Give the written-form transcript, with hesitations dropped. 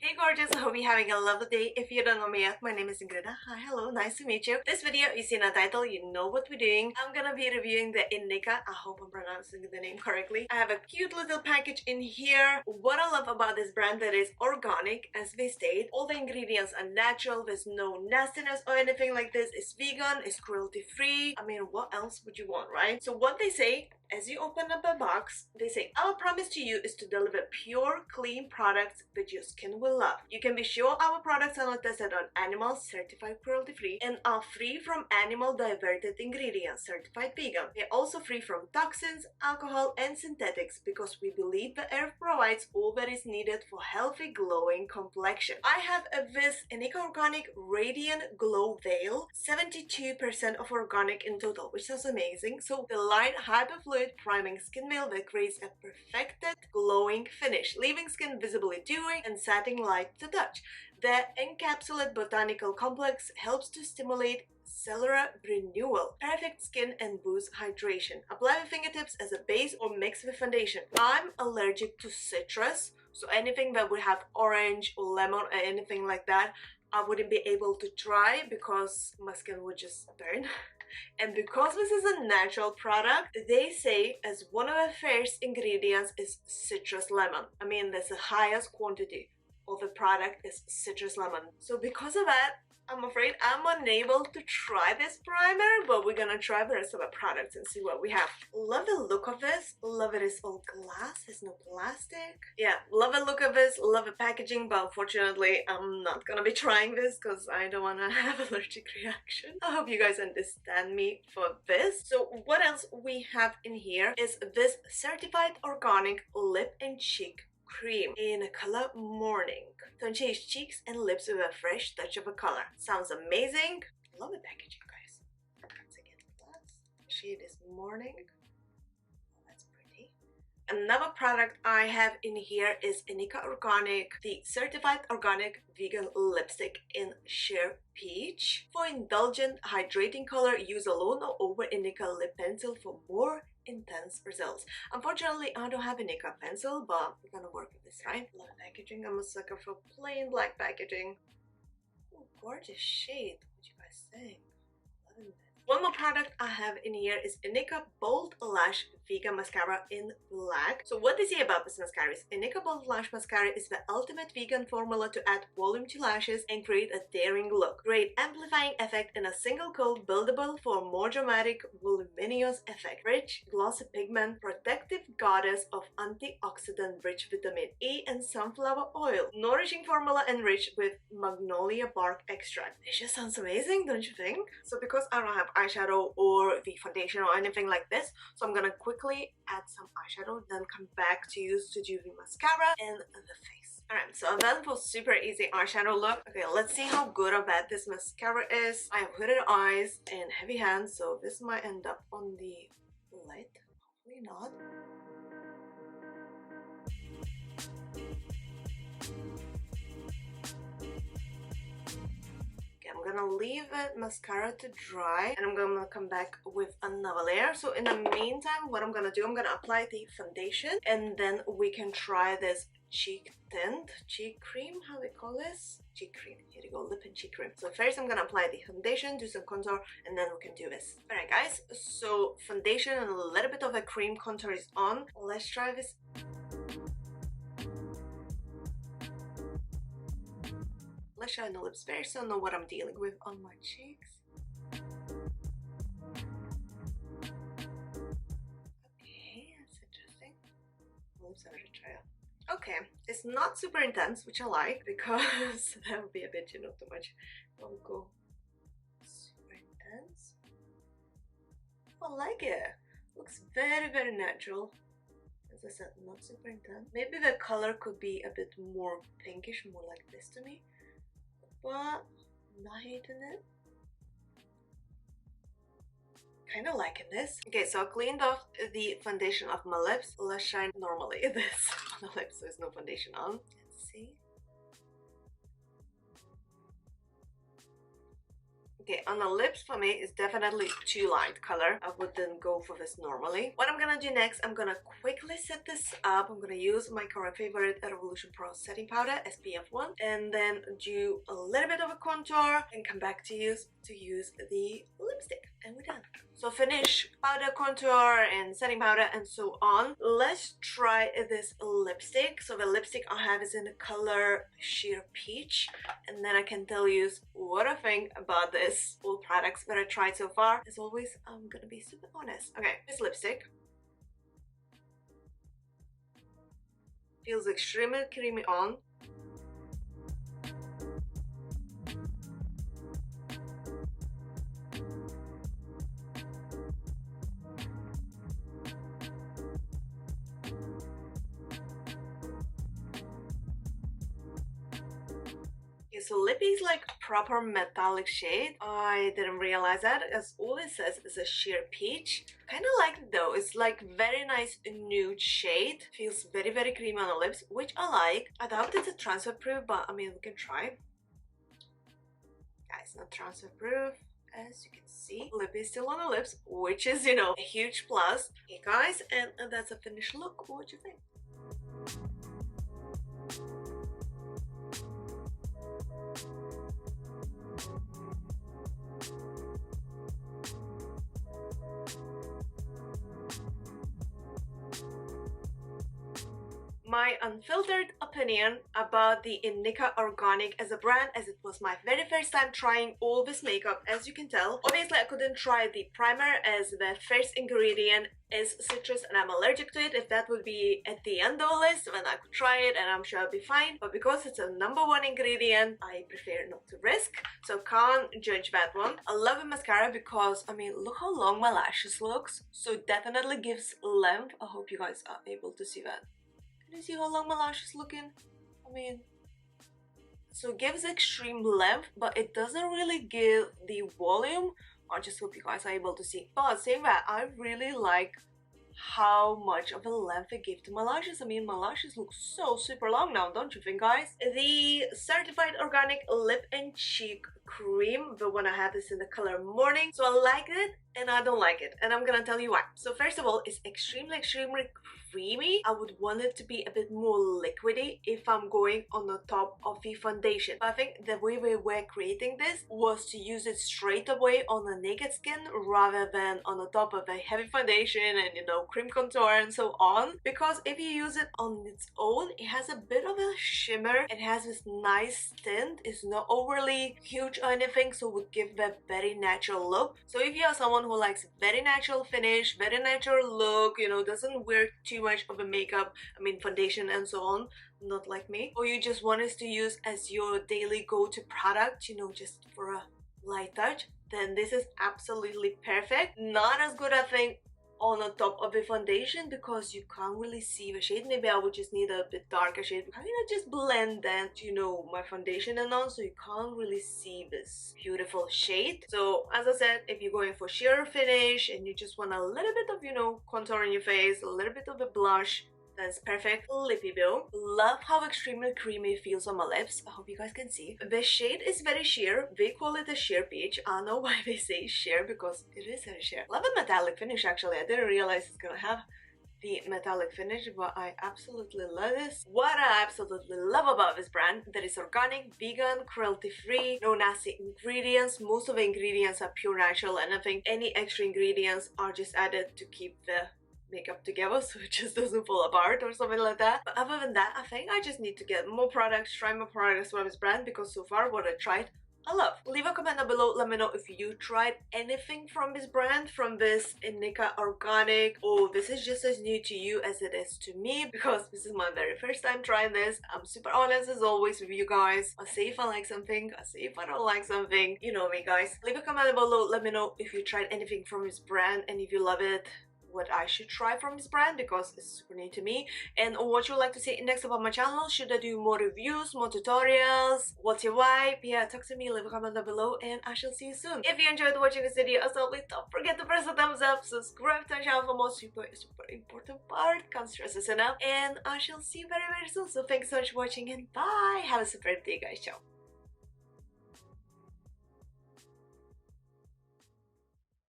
Hey gorgeous, I hope you're having a lovely day. If you don't know me yet, my name is Ingrida. Hi, hello, nice to meet you. This video, you see in the title, you know what we're doing. I'm gonna be reviewing the INIKA. I hope I'm pronouncing the name correctly. I have a cute little package in here. What I love about this brand, that is organic, as they state. All the ingredients are natural, there's no nastiness or anything like this. It's vegan, it's cruelty free. I mean, what else would you want, right? So what they say, as you open up a box, they say, our promise to you is to deliver pure, clean products that your skin will love. You can be sure our products are not tested on animals, certified cruelty-free, and are free from animal diverted ingredients, certified vegan. They're also free from toxins, alcohol, and synthetics because we believe the earth provides all that is needed for healthy, glowing complexion. I have this INIKA Organic Radiant Glow Veil, 72% of organic in total, which is amazing. So the light hyperfluid priming skin veil that creates a perfected glowing finish, leaving skin visibly dewy and satin light to touch. The encapsulated botanical complex helps to stimulate cellular renewal, perfect skin and boost hydration. Apply with fingertips as a base or mix with foundation. I'm allergic to citrus, so anything that would have orange or lemon or anything like that, I wouldn't be able to try because my skin would just burn. And because this is a natural product, they say as one of the first ingredients is citrus lemon. I mean, that's the highest quantity of the product is citrus lemon. So because of that, I'm afraid I'm unable to try this primer, but we're gonna try the rest of the products and see what we have. Love the look of this. Love it is all glass, there's no plastic. Yeah, love the look of this, love the packaging, but unfortunately I'm not gonna be trying this because I don't wanna have allergic reaction. I hope you guys understand me for this. So what else we have in here is this certified organic lip and cheek cream in the color Morning. Don't change cheeks and lips with a fresh touch of a color. Sounds amazing. Love the packaging, guys. Once again, glass. Shade is Morning. Oh, that's pretty. Another product I have in here is INIKA Organic, the certified organic vegan lipstick in sheer peach. For indulgent, hydrating color, use alone or over INIKA lip pencil for more intense results. Unfortunately, I don't have INIKA pencil, but we're gonna work with this, right? Love packaging. I'm a sucker for plain black packaging. Oh, gorgeous shade. What you guys think? Loving this. One more product I have in here is INIKA Bold Lash Vegan Mascara in black. So what they say about this mascara is INIKA Bold Lash Mascara is the ultimate vegan formula to add volume to lashes and create a daring look. Great amplifying effect in a single coat, buildable for a more dramatic, voluminous effect. Rich, glossy pigment, protective goddess of antioxidant rich vitamin E and sunflower oil. Nourishing formula enriched with magnolia bark extract. It just sounds amazing, don't you think? So because I don't have eyeshadow or the foundation or anything like this, so I'm gonna quickly add some eyeshadow, then come back to use to do the mascara and the face. Alright, so I'm done for super easy eyeshadow look. Okay, let's see how good or bad this mascara is. I have hooded eyes and heavy hands, so this might end up on the lid. Hopefully not. I'm gonna leave the mascara to dry and I'm gonna come back with another layer. So in the meantime, what I'm gonna do, I'm gonna apply the foundation and then we can try this cheek tint, cheek cream, how they call this? Cheek cream. Here you go, lip and cheek cream. So first I'm gonna apply the foundation, do some contour, and then we can do this. Alright guys, so foundation and a little bit of a cream contour is on. Let's try this. Let's shine the lips first so I know what I'm dealing with on my cheeks. Okay, that's interesting. Lips are very dry. Okay, it's not super intense, which I like because that would be a bit, you know, too much. Don't go super intense. I like it. Looks very, very natural. As I said, not super intense. Maybe the color could be a bit more pinkish, more like this to me. But not hating it. Kind of liking this. Okay, so I cleaned off the foundation off my lips. Let's shine normally this on the lips so there's no foundation on. Let's see. Okay, on the lips for me is definitely too light color. I wouldn't go for this normally. What I'm gonna do next, I'm gonna quickly set this up. I'm gonna use my current favorite Revolution Pro setting powder, SPF 1, and then do a little bit of a contour and come back to use the lipstick, and we're done. So finish powder, contour, and setting powder, and so on. Let's try this lipstick. So the lipstick I have is in the color Sheer Peach, and then I can tell you what I think about this all products that I tried so far. As always, I'm gonna be super honest. Okay, this lipstick feels extremely creamy on. So lippy is like a proper metallic shade. I didn't realize that, as all it says is a sheer peach. Kind of like it though. It's like very nice nude shade. Feels very creamy on the lips, which I like. I doubt it's a transfer proof, but I mean, we can try. Guys, not transfer proof. As you can see, lip is still on the lips, which is, you know, a huge plus. Okay guys, and that's a finished look. What do you think? My unfiltered opinion about the INIKA Organic as a brand, as it was my very first time trying all this makeup, as you can tell. Obviously I couldn't try the primer as the first ingredient is citrus and I'm allergic to it. If that would be at the end of the list, then I could try it and I'm sure I'll be fine, but because it's a #1 ingredient, I prefer not to risk, so can't judge that one. I love the mascara because, I mean, look how long my lashes looks, so it definitely gives length. I hope you guys are able to see that. Can you see how long my lashes looking? I mean, so it gives extreme length, but it doesn't really give the volume. I just hope you guys are able to see. But saying that, I really like how much of a length it gives to my lashes. I mean, my lashes look so super long now, don't you think, guys? The certified organic lip and cheek cream, the one I have is in the color Morning, so I like it and I don't like it, and I'm gonna tell you why. So first of all, it's extremely creamy. I would want it to be a bit more liquidy if I'm going on the top of the foundation, but I think the way we were creating this was to use it straight away on the naked skin rather than on the top of a heavy foundation and, you know, cream contour and so on, because if you use it on its own, it has a bit of a shimmer. It has this nice tint. It's not overly huge or anything, so it would give a very natural look. So if you are someone who likes very natural finish, very natural look, you know, doesn't wear too much of a makeup, I mean foundation and so on, not like me, or you just want us to use as your daily go-to product, you know, just for a light touch, then this is absolutely perfect. Not as good, I think, on the top of the foundation because you can't really see the shade. Maybe I would just need a bit darker shade. I mean, I just blend that, you know, my foundation and on, so you can't really see this beautiful shade. So as I said, if you're going for sheer finish and you just want a little bit of, you know, contour in your face, a little bit of a blush, that's perfect. Lippy Bill. Love how extremely creamy it feels on my lips. I hope you guys can see. The shade is very sheer. They call it a sheer peach. I don't know why they say sheer, because it is a sheer. Love the metallic finish actually. I didn't realize it's gonna have the metallic finish, but I absolutely love this. What I absolutely love about this brand, that is organic, vegan, cruelty free, no nasty ingredients. Most of the ingredients are pure natural, and I think any extra ingredients are just added to keep the makeup together so it just doesn't fall apart or something like that. But other than that, I think I just need to get more products, try more products from this brand, because so far what I tried, I love. Leave a comment down below, let me know if you tried anything from this brand, from this INIKA Organic, or this is just as new to you as it is to me, because this is my very first time trying this. I'm super honest as always with you guys. I say if I like something, I say if I don't like something. You know me, guys. Leave a comment down below, let me know if you tried anything from this brand and if you love it, what I should try from this brand, because it's super new to me, and what you would like to see next about my channel. Should I do more reviews, more tutorials? What's your vibe? Yeah, talk to me, leave a comment down below, and I shall see you soon. If you enjoyed watching this video, as always, don't forget to press the thumbs up, subscribe to the channel for more super important part, can't stress this enough, and I shall see you very soon. So thanks so much for watching, and bye. Have a super day, guys. Ciao.